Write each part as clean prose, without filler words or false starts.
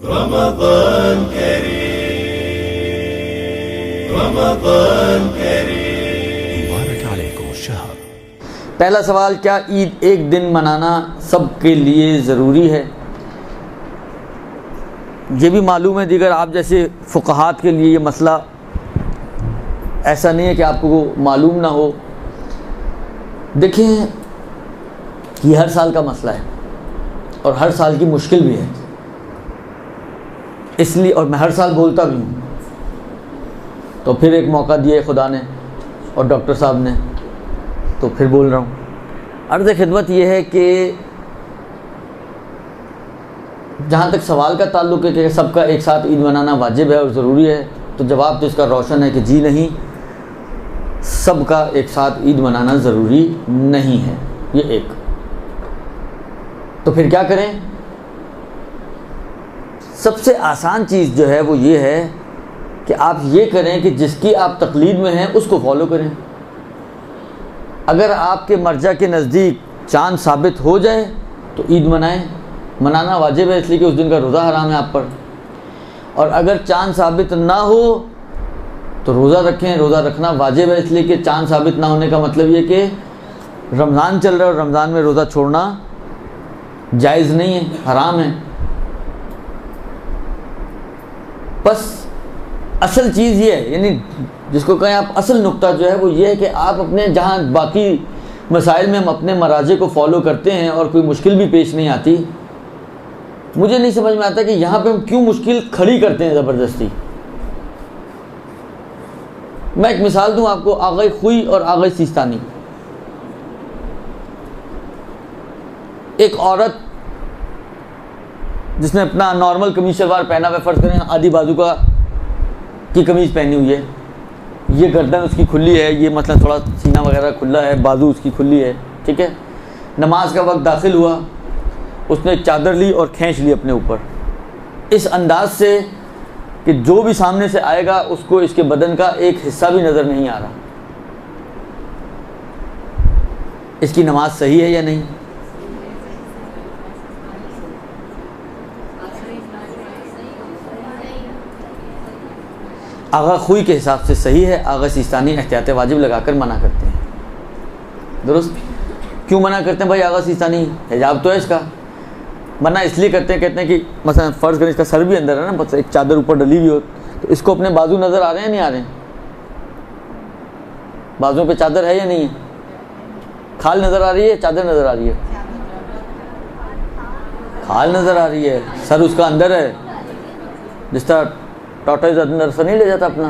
रमज़ान करीम, रमज़ान करीम, मुबारक अलैकुम शहर। पहला सवाल, क्या ईद एक दिन मनाना सबके लिए ज़रूरी है? ये भी मालूम है दीगर आप जैसे फ़ुक़हात के लिए ये मसला ऐसा नहीं है कि आपको मालूम ना हो। देखें, ये हर साल का मसला है और हर साल की मुश्किल भी है, इसलिए, और मैं हर साल बोलता भी हूँ, तो फिर एक मौका दिया खुदा ने और डॉक्टर साहब ने, तो फिर बोल रहा हूँ। अर्ज़ खिदमत ये है कि जहाँ तक सवाल का ताल्लुक़ है कि सबका एक साथ ईद मनाना वाजिब है और ज़रूरी है, तो जवाब तो इसका रोशन है कि जी नहीं, सबका एक साथ ईद मनाना ज़रूरी नहीं है। ये एक। तो फिर क्या करें? सबसे आसान चीज़ जो है वो ये है कि आप ये करें कि जिसकी आप तक़लीद में हैं उसको फॉलो करें। अगर आपके मर्जा के नज़दीक चाँद साबित हो जाए तो ईद मनाएं। मनाना वाजिब है इसलिए कि उस दिन का रोज़ा हराम है आप पर। और अगर चाँद साबित ना हो तो रोज़ा रखें। रोज़ा रखना वाजिब है इसलिए कि चाँद साबित ना होने का मतलब ये कि रमज़ान चल रहा है और रमज़ान में रोज़ा छोड़ना जायज़ नहीं है, हराम है। बस असल चीज़ ये है, यानी जिसको कहें आप असल नुक्ता जो है वो ये है कि आप अपने जहाँ बाकी मसाइल में हम अपने मराजे को फॉलो करते हैं और कोई मुश्किल भी पेश नहीं आती, मुझे नहीं समझ में आता कि यहाँ पे हम क्यों मुश्किल खड़ी करते हैं ज़बरदस्ती। मैं एक मिसाल दूँ आपको, आग़ाए खुई और आग़ाए सिस्तानी। एक औरत जिसने अपना नॉर्मल कमीज शलवार पहना हुआ, फ़र्ज़ करें आधी बाजू का की कमीज़ पहनी हुई है, ये गर्दन उसकी खुली है, ये मतलब थोड़ा सीना वगैरह खुला है, बाजू उसकी खुली है, ठीक है। नमाज का वक्त दाखिल हुआ, उसने एक चादर ली और खींच ली अपने ऊपर, इस अंदाज से कि जो भी सामने से आएगा उसको इसके बदन का एक हिस्सा भी नज़र नहीं आ रहा। इसकी नमाज सही है या नहीं? आगा खुई के हिसाब से सही है। आगा सिस्तानी एहतियात वाजिब लगाकर मना करते हैं। दुरुस्त। क्यों मना करते हैं भाई? आगा सिस्तानी हिजाब तो है इसका, मना इसलिए करते हैं, कहते हैं कि मसलन फ़र्ज़ करें इसका सर भी अंदर है ना, बस एक चादर ऊपर डली हुई हो, तो इसको अपने बाजू नज़र आ रहे हैं नहीं आ रहे हैं? बाजुओं पे चादर है या नहीं है? खाल नज़र आ रही है, चादर नज़र आ रही है? खाल नज़र आ रही है, सर उसका अंदर है। जिस तरह टॉर्टोइज़ अंदर सर नहीं ले जाता अपना,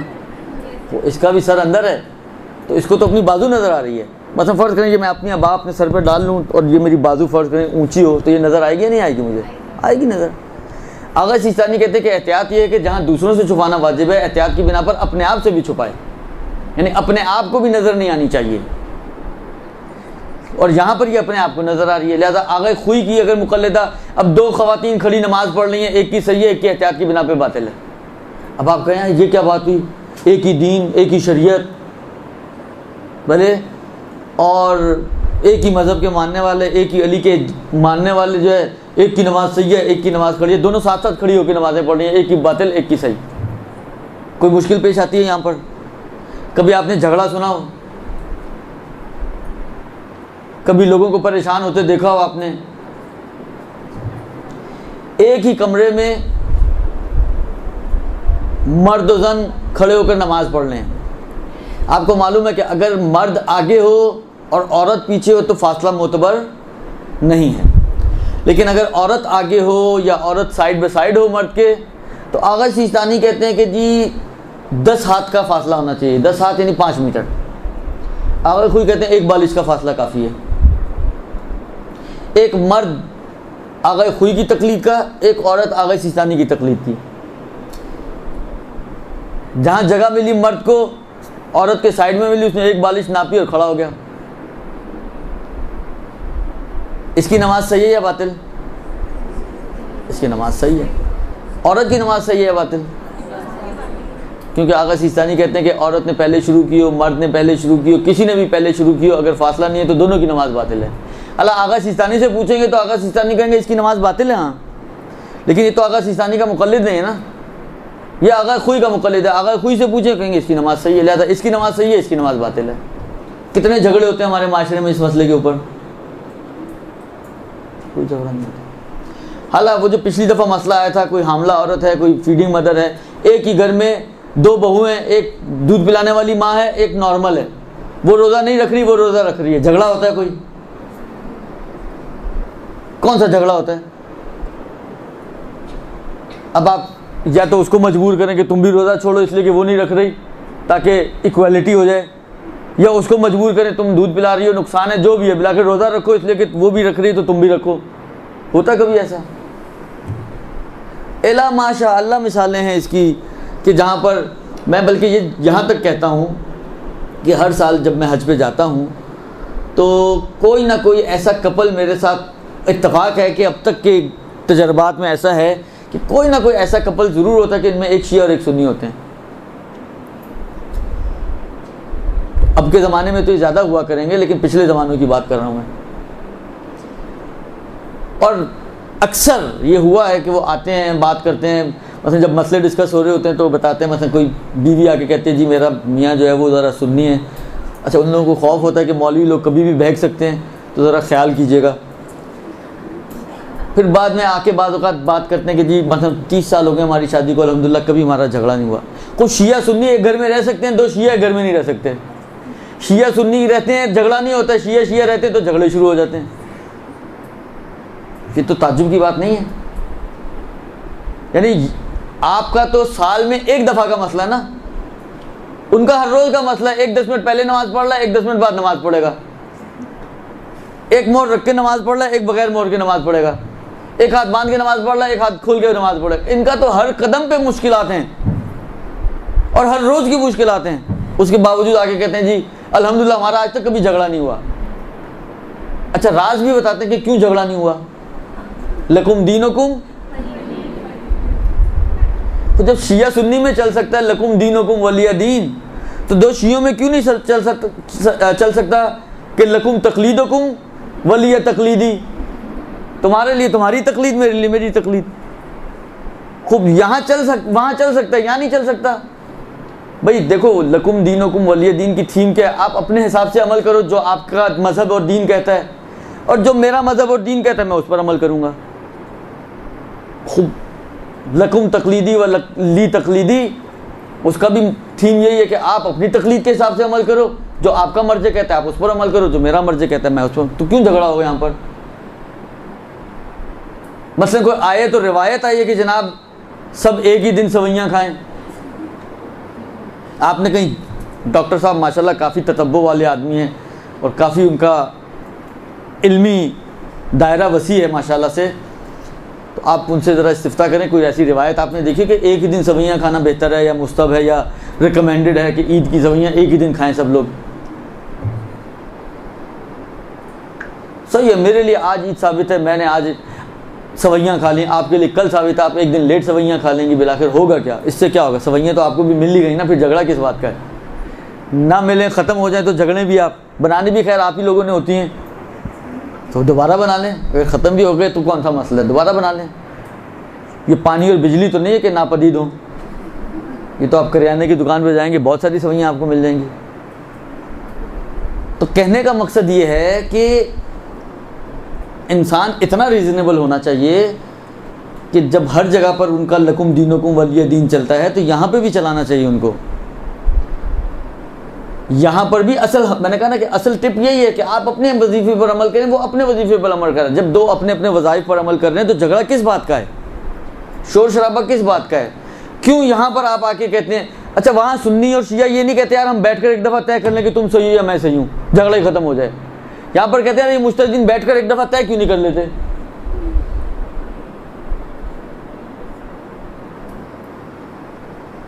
वो इसका भी सर अंदर है, तो इसको तो अपनी बाजू नज़र आ रही है। मतलब फ़र्ज़ करें कि मैं अपनी अबा अपने सर पर डाल लूँ और ये मेरी बाजू फ़र्ज़ करें ऊंची हो, तो ये नज़र आएगी या नहीं आएगी? मुझे आएगी नज़र। आगा सिस्तानी कहते हैं कि एहतियात ये है कि जहाँ दूसरों से छुपाना वाजिब है, एहतियात की बिना पर अपने आप से भी छुपाए, यानी अपने आप को भी नज़र नहीं आनी चाहिए, और यहाँ पर ये अपने आप को नज़र आ रही है। लिहाजा आगे खुई की अगर मुक़ल्लिदा, अब दो ख़वातीन खड़ी नमाज़ पढ़ रही हैं, एक की सही है, एक की एहतियात की बिना पर बातिल है। अब आप कहें ये क्या बात हुई? एक ही दीन, एक ही शरीयत, भले, और एक ही मज़हब के मानने वाले, एक ही अली के मानने वाले जो है, एक की नमाज़ सही है, एक की नमाज़ खड़ी है, दोनों साथ साथ खड़ी होकर नमाज़ें पढ़ रही हैं, एक की बातिल, एक की सही। कोई मुश्किल पेश आती है यहाँ पर? कभी आपने झगड़ा सुना हो? कभी लोगों को परेशान होते देखा हो आपने? एक ही कमरे में मर्द और ज़न खड़े होकर नमाज़ पढ़ लें। आपको मालूम है कि अगर मर्द आगे हो और औरत पीछे हो तो फासला मोतबर नहीं है, लेकिन अगर औरत आगे हो या औरत साइड बाय साइड हो मर्द के, तो आगा सिस्तानी कहते हैं कि जी 10 हाथ का फासला होना चाहिए। 10 हाथ यानी 5 मीटर। आगा खुई कहते हैं 1 बालिश का फासला काफ़ी है। एक मर्द आगा खुई की तकलीद का, एक औरत आगा सिस्तानी की तकलीद की। जहाँ जगह मिली मर्द को, औरत के साइड में मिली, उसने 1 बालिश नापी और खड़ा हो गया। इसकी नमाज सही है या बातिल? इसकी नमाज सही है। औरत की नमाज सही है या बातिल? क्योंकि आगा सिस्तानी कहते हैं कि औरत ने पहले शुरू की हो, मर्द ने पहले शुरू की हो, किसी ने भी पहले शुरू की हो, अगर फासला नहीं है तो दोनों की नमाज बातिल है। अल्लाह आगा सिस्तानी से पूछेंगे तो आगा सिस्तानी कहेंगे इसकी नमाज बातिल है। हाँ, लेकिन ये तो आगा सिस्तानी का मुक़ल्लिद नहीं है ना, ये आगा खुई का मुक़ल्लिद है। आगा खुई से पूछे कहेंगे इसकी नमाज़ सही है, लिहाजा इसकी नमाज़ सही है, इसकी नमाज़ बातिल है। कितने झगड़े होते हैं हमारे माशरे में इस मसले के ऊपर, कोई झगड़ा नहीं होता। हालांकि वो जो पिछली दफ़ा मसला आया था, कोई हामला औरत है, कोई फीडिंग मदर है, एक ही घर में 2 बहू हैं, एक दूध पिलाने वाली माँ है, एक नॉर्मल है, वो रोज़ा नहीं रख रही, वो रोज़ा रख रही है, झगड़ा होता है कोई? कौन सा झगड़ा होता है? अब आप या तो उसको मजबूर करें कि तुम भी रोज़ा छोड़ो इसलिए कि वो नहीं रख रही, ताकि इक्वालिटी हो जाए, या उसको मजबूर करें तुम दूध पिला रही हो, नुकसान है जो भी है, पिला के रोज़ा रखो इसलिए कि वो भी रख रही है तो तुम भी रखो। होता कभी ऐसा? एला माशा अल्लाह मिसालें हैं इसकी कि जहाँ पर मैं बल्कि ये यहाँ तक कहता हूँ कि हर साल जब मैं हज पे जाता हूँ तो कोई ना कोई ऐसा कपल मेरे साथ इत्तेफाक है कि अब तक के तजर्बात में ऐसा है कि कोई ना कोई ऐसा कपल ज़रूर होता है कि इनमें एक शिया और एक सुन्नी होते हैं। अब के ज़माने में तो ये ज़्यादा हुआ करेंगे, लेकिन पिछले ज़मानों की बात कर रहा हूँ मैं। और अक्सर ये हुआ है कि वो आते हैं, बात करते हैं, मतलब जब मसले डिस्कस हो रहे होते हैं तो बताते हैं, मतलब कोई बीवी आके कहती है जी मेरा मियाँ जो है वो ज़रा सुन्नी है। अच्छा, उन लोगों को खौफ होता है कि मौलवी लोग कभी भी बहक सकते हैं, तो ज़रा ख्याल कीजिएगा। फिर बाद में आके बाद औक़ात बात करते हैं कि जी मतलब 30 साल हो गए हमारी शादी को, अल्हम्दुलिल्लाह कभी हमारा झगड़ा नहीं हुआ। कुछ शिया सुन्नी एक घर में रह सकते हैं, 2 शिया एक घर में नहीं रह सकते। शिया सुन्नी रहते हैं झगड़ा नहीं होता, शिया शिया रहते हैं तो झगड़े शुरू हो जाते हैं। ये तो ताज्जुब की बात नहीं है। यानी आपका तो साल में एक दफ़ा का मसला है ना, उनका हर रोज़ का मसला है। एक 10 मिनट पहले नमाज़ पढ़ रहा है, एक 10 मिनट बाद नमाज़ पढ़ेगा, एक मोड़ रख के नमाज़ पढ़ रहा है, एक बगैर मोड़ के नमाज़ पढ़ेगा, एक हाथ बांध के नमाज़ पढ़ रहा है, एक हाथ खोल के नमाज़ पढ़ेगा। इनका तो हर कदम पे मुश्किलात हैं और हर रोज़ की मुश्किलात हैं। उसके बावजूद आके कहते हैं जी अल्हम्दुलिल्लाह हमारा आज तक कभी झगड़ा नहीं हुआ। अच्छा, राज भी बताते हैं कि क्यों झगड़ा नहीं हुआ। लकुम दीनुकुम, तो जब शिया सुन्नी में चल सकता है लकुम दीनुकुम वलिया दीन, तो 2 शियों में क्यों नहीं चल सकता कि लकुम तकलीदुकुम वलिया तकलीदी, तुम्हारे लिए तुम्हारी तकलीद, मेरे लिए मेरी तकलीद। खूब यहाँ वहाँ चल सकता है, यहाँ नहीं चल सकता। भाई देखो, लकुम दीनुकुम वलिया दीन की थीम क्या है? आप अपने हिसाब से अमल करो जो आपका मज़हब और दीन कहता है, और जो मेरा मज़हब और दीन कहता है मैं उस पर अमल करूँगा। खूब लकुम तकलीदी व ली तकलीदी, उसका भी थीम यही है कि आप अपनी तकलीद के हिसाब से अमल करो, जो आपका मर्ज़ कहता है आप उस पर अमल करो, जो मेरा मर्ज़ कहता है मैं उस पर। तो क्यों झगड़ा होगा यहाँ पर? मसलन कोई आए तो रिवायत आई है कि जनाब सब एक ही दिन सवैयाँ खाएं। आपने कहीं डॉक्टर साहब माशाल्लाह काफ़ी ततब्बो वाले आदमी हैं और काफ़ी उनका इल्मी दायरा वसी है माशाल्लाह से, तो आप उनसे ज़रा इस्तिफ्ता करें, कोई ऐसी रिवायत आपने देखी कि एक ही दिन सवैयाँ खाना बेहतर है या मुस्तहब है या रिकमेंडेड है कि ईद की सवैयाँ एक ही दिन खाएं सब लोग? सही है, मेरे लिए आज ईद साबित है, मैंने आज सवैयाँ खा ली, आपके लिए कल साबित है आप एक दिन लेट सवैयाँ खा लेंगी, बिलाखिर होगा क्या? इससे क्या होगा? सवैयाँ तो आपको भी मिल ही गई ना, फिर झगड़ा किस बात का है? ना मिले, ख़त्म हो जाए तो झगड़े भी आप बनाने भी खैर आप ही लोगों ने होती हैं, तो दोबारा बना लें। अगर ख़त्म भी हो गए तो कौन सा मसला है, दोबारा बना लें। ये पानी और बिजली तो नहीं है कि नापदीद हों, ये तो आप करियाने की दुकान पर जाएंगे बहुत सारी सवैयाँ आपको मिल जाएंगी। तो कहने का मकसद ये है कि इंसान इतना रीज़नेबल होना चाहिए कि जब हर जगह पर उनका लकुम दीनुकुम वलिया दीन चलता है तो यहाँ पे भी चलाना चाहिए उनको। यहाँ पर भी असल, मैंने कहा ना कि असल टिप यही है कि आप अपने वजीफे पर अमल करें, वो अपने वजीफे पर अमल करें। जब 2 अपने अपने वज़ाइफ पर अमल कर रहे हैं तो झगड़ा किस बात का है, शोर शराबा किस बात का है? क्यों यहाँ पर आप आके कहते हैं? अच्छा, वहाँ सुन्नी और शिया ये नहीं कहते यार हम बैठ कर एक दफ़ा तय कर लें कि तुम सही हो या मैं सही हूँ, झगड़ा ही ख़त्म हो जाए। यहाँ पर कहते हैं ये मुस्तहिदीन बैठकर एक दफ़ा तय क्यों नहीं कर लेते?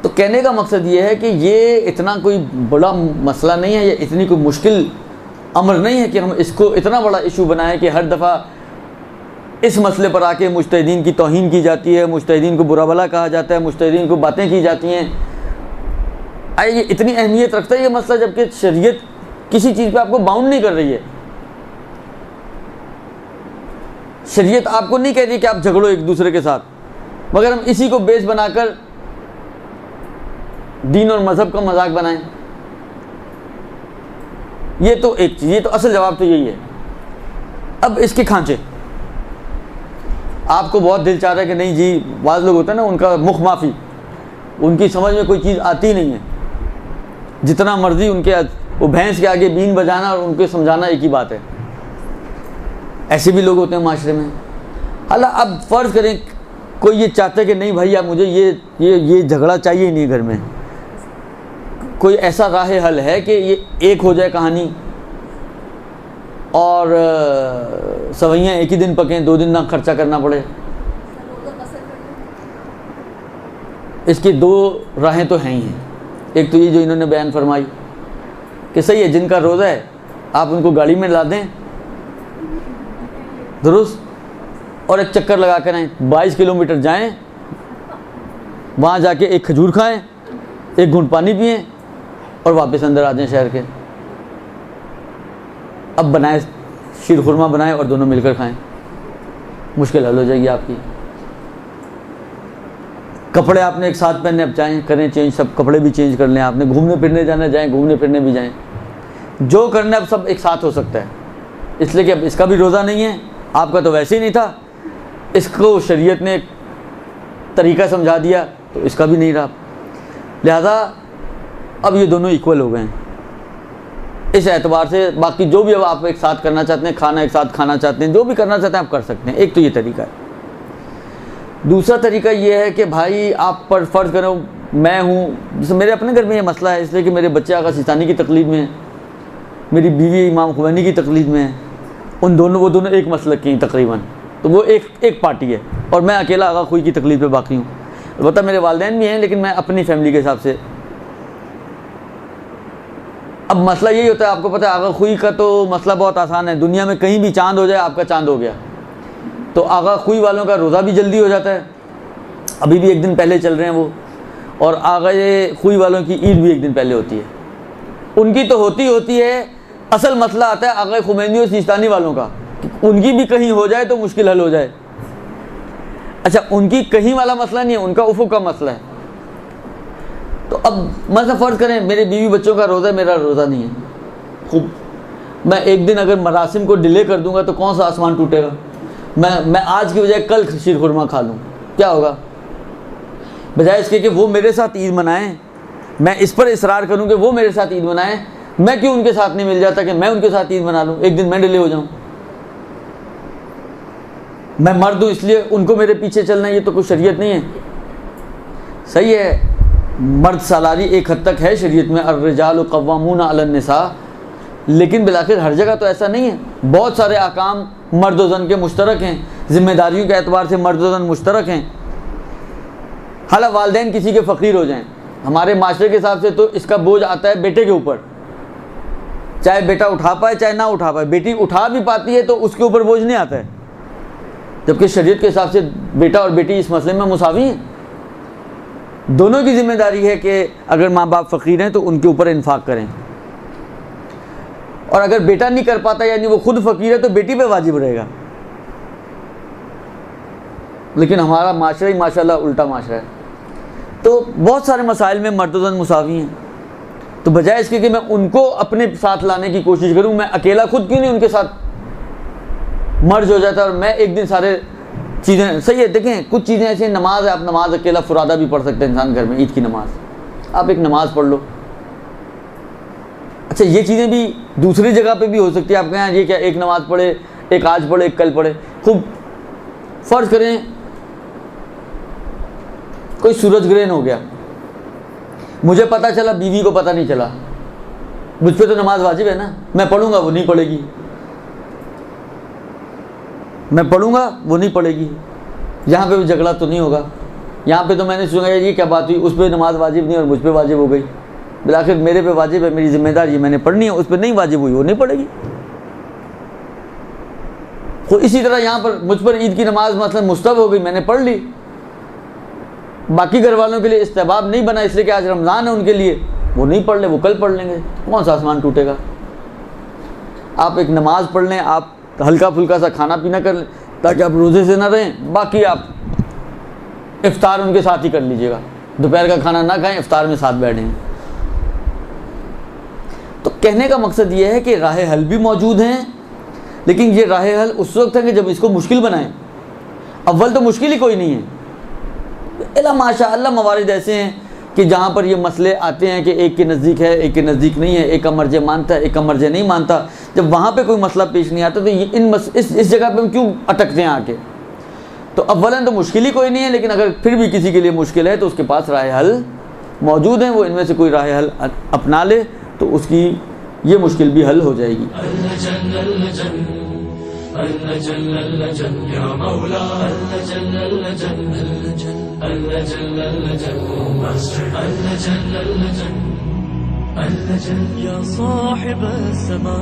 तो कहने का मकसद ये है कि ये इतना कोई बड़ा मसला नहीं है, ये इतनी कोई मुश्किल अमर नहीं है कि हम इसको इतना बड़ा इशू बनाएं कि हर दफ़ा इस मसले पर आके मुजतहिदीन की तौहीन की जाती है, मुजतहिदीन को बुरा भला कहा जाता है, मुजतहिदीन को बातें की जाती हैं। आए ये इतनी अहमियत रखता है ये मसला, जबकि शरीयत किसी चीज़ पे आपको बाउंड नहीं कर रही है। शरीयत आपको नहीं कह रही कि आप झगड़ो एक दूसरे के साथ, मगर हम इसी को बेस बनाकर दीन और मज़हब का मजाक बनाएं। ये तो एक चीज़, ये तो असल जवाब तो यही है। अब इसके खांचे, आपको बहुत दिल चाह रहा है कि नहीं जी, बाज़ लोग होते हैं ना, उनका मुख माफ़ी, उनकी समझ में कोई चीज़ आती नहीं है, जितना मर्जी उनके वो भैंस के आगे बीन बजाना और उनको समझाना एक ही बात है। ऐसे भी लोग होते हैं माशरे में। हालांकि अब फ़र्ज़ करें कोई ये चाहता है कि नहीं भाई, अब मुझे ये झगड़ा चाहिए ही नहीं घर में, कोई ऐसा राह हल है कि ये एक हो जाए कहानी और सवैयाँ एक ही दिन पकें, 2 दिन ना खर्चा करना पड़े। इसकी 2 राहें तो हैं ही हैं। एक तो ये जो इन्होंने बयान फरमाई कि सही है, जिनका रोज़ा है आप उनको गाड़ी में ला दें दुरुस्त, और एक चक्कर लगा कर आएँ, 22 किलोमीटर जाएं, वहाँ जाके एक खजूर खाएं, एक घूंट पानी पिएं और वापस अंदर आ जाएं शहर के। अब बनाए शीर खुरमा बनाएं और दोनों मिलकर खाएं, मुश्किल हल हो जाएगी आपकी। कपड़े आपने एक साथ पहनने, अब चाहें करें चेंज, सब कपड़े भी चेंज कर लें। आपने घूमने फिरने जाना, जाएं घूमने फिरने भी जाएं, जो करना अब सब एक साथ हो सकता है। इसलिए कि अब इसका भी रोज़ा नहीं है, आपका तो वैसे ही नहीं था, इसको शरीयत ने तरीका समझा दिया तो इसका भी नहीं रहा। लिहाजा अब ये दोनों इक्वल हो गए हैं इस एतबार से। बाकी जो भी अब आप एक साथ करना चाहते हैं, खाना एक साथ खाना चाहते हैं, जो भी करना चाहते हैं आप कर सकते हैं। एक तो ये तरीका है। दूसरा तरीका ये है कि भाई आप पर फ़र्ज़ करो मैं हूँ, जैसे मेरे अपने घर में ये मसला है, इसलिए कि मेरे बच्चे आगा सिस्तानी की तकलीद में हैं, मेरी बीवी इमाम खुमैनी की तकलीद में है, वो दोनों एक मसलक की तकरीबन, तो वो एक पार्टी है, और मैं अकेला आगा खुई की तकलीफ पे बाकी हूँ। अलबत्ता मेरे वालिदैन भी हैं, लेकिन मैं अपनी फैमिली के हिसाब से। अब मसला यही होता है, आपको पता है आगा खुई का तो मसला बहुत आसान है। दुनिया में कहीं भी चांद हो जाए, आपका चांद हो गया, तो आगा खुई वालों का रोज़ा भी जल्दी हो जाता है, अभी भी एक दिन पहले चल रहे हैं वो, और आगा खुई वालों की ईद भी एक दिन पहले होती है। उनकी तो होती है, असल मसला आता है आगा खुमैनी और सिस्तानी वालों का, उनकी भी कहीं हो जाए तो मुश्किल हल हो जाए। अच्छा, उनकी कहीं वाला मसला नहीं है, उनका उफुक का मसला है। तो अब मतलब फ़र्ज़ करें मेरे बीवी बच्चों का रोज़ा, मेरा रोज़ा नहीं है, खूब मैं एक दिन अगर मरासिम को डिले कर दूंगा तो कौन सा आसमान टूटेगा। मैं आज की बजाय कल शीर खुरमा खा लूँ, क्या होगा? बजाय इसके कि वो मेरे साथ ईद मनाएं, मैं इस पर इसरार करूँ कि वो मेरे साथ ईद मनाएं, मैं क्यों उनके साथ नहीं मिल जाता कि मैं उनके साथ ईद मना लूँ, एक दिन मैं डिले हो जाऊँ। मैं मर्द हूँ इसलिए उनको मेरे पीछे चलना, ये तो कुछ शरीयत नहीं है। सही है, मर्द सालारी एक हद तक है शरीयत में, अर्रिजालु क़व्वामून अलन निसा, लेकिन बिलाखिर हर जगह तो ऐसा नहीं है। बहुत सारे अहकाम मर्द और ज़न के मुश्तरक हैं, ज़िम्मेदारियों के एतबार से मर्द और ज़न मुश्तरक हैं। हालांकि वालिदैन किसी के फ़कीर हो जाएं, हमारे माशरे के हिसाब से तो इसका बोझ आता है बेटे के ऊपर, चाहे बेटा उठा पाए चाहे ना उठा पाए। बेटी उठा भी पाती है तो उसके ऊपर बोझ नहीं आता है, जबकि शरीयत के हिसाब से बेटा और बेटी इस मसले में मुसावी हैं। दोनों की जिम्मेदारी है कि अगर माँ बाप फ़कीर हैं तो उनके ऊपर इन्फाक करें, और अगर बेटा नहीं कर पाता यानी वो खुद फ़कीर है तो बेटी पे वाजिब रहेगा। लेकिन हमारा माशरा ही माशाल्लाह उल्टा माशरा है। तो बहुत सारे मसाइल में मर्द और ज़न मुसावी हैं, तो बजाय इसके कि मैं उनको अपने साथ लाने की कोशिश करूँ, मैं अकेला खुद क्यों नहीं उनके साथ मर्ज हो जाता और मैं एक दिन सारे चीज़ें। सही है, देखें कुछ चीज़ें ऐसी, नमाज है, आप नमाज अकेला फुरादा भी पढ़ सकते हैं इंसान घर में, ईद की नमाज आप एक नमाज पढ़ लो। अच्छा, ये चीज़ें भी दूसरी जगह पे भी हो सकती है। आप कहें ये क्या, एक नमाज पढ़े, एक आज पढ़े, एक कल पढ़े। खूब फ़र्ज़ करें कोई सूरज ग्रहण हो गया, मुझे पता चला, बीवी को पता नहीं चला, मुझ पर तो नमाज वाजिब है ना, मैं पढ़ूंगा वो नहीं पढ़ेगी, मैं पढ़ूंगा वो नहीं पढ़ेगी। यहाँ पे भी झगड़ा तो नहीं होगा, यहाँ पे तो मैंने सुना ये क्या बात हुई, उस पर नमाज वाजिब नहीं और मुझ पर वाजिब हो गई। बिलाखिर मेरे पे वाजिब है, मेरी जिम्मेदारी है, मैंने पढ़नी है, उस पर नहीं वाजिब हुई, वो नहीं पढ़ेगी। तो इसी तरह यहाँ पर मुझ पर ईद की नमाज मतलब मुस्तहब हो गई, मैंने पढ़ ली, बाकी घर वालों के लिए इस्तेहबाब नहीं बना इसलिए कि आज रमज़ान है उनके लिए, वो नहीं पढ़ ले, वो कल पढ़ लेंगे, कौन सा आसमान टूटेगा। आप एक नमाज पढ़ लें, आप हल्का फुल्का सा खाना पीना कर लें ताकि आप रोज़े से ना रहें, बाकी आप इफ्तार उनके साथ ही कर लीजिएगा, दोपहर का खाना ना खाएं, इफ्तार में साथ बैठें। तो कहने का मकसद ये है कि राह हल भी मौजूद हैं, लेकिन ये राह हल उस वक्त है कि जब इसको मुश्किल बनाएं। अव्वल तो मुश्किल ही कोई नहीं है। अल्लाह माशाअल्लाह मवारिद ऐसे हैं कि जहाँ पर ये मसले आते हैं कि एक के नज़दीक है, एक के नज़दीक नहीं है, एक का मर्ज़े मानता है, एक का मर्ज़े नहीं मानता। जब वहाँ पे कोई मसला पेश नहीं आता तो ये इस जगह पे हम क्यों अटकते हैं आके। तो अव्वलन तो मुश्किल ही कोई नहीं है, लेकिन अगर फिर भी किसी के लिए मुश्किल है तो उसके पास राह हल मौजूद हैं, वो इनमें से कोई राह हल अपना ले तो उसकी ये मुश्किल भी हल हो जाएगी। या साहिब समा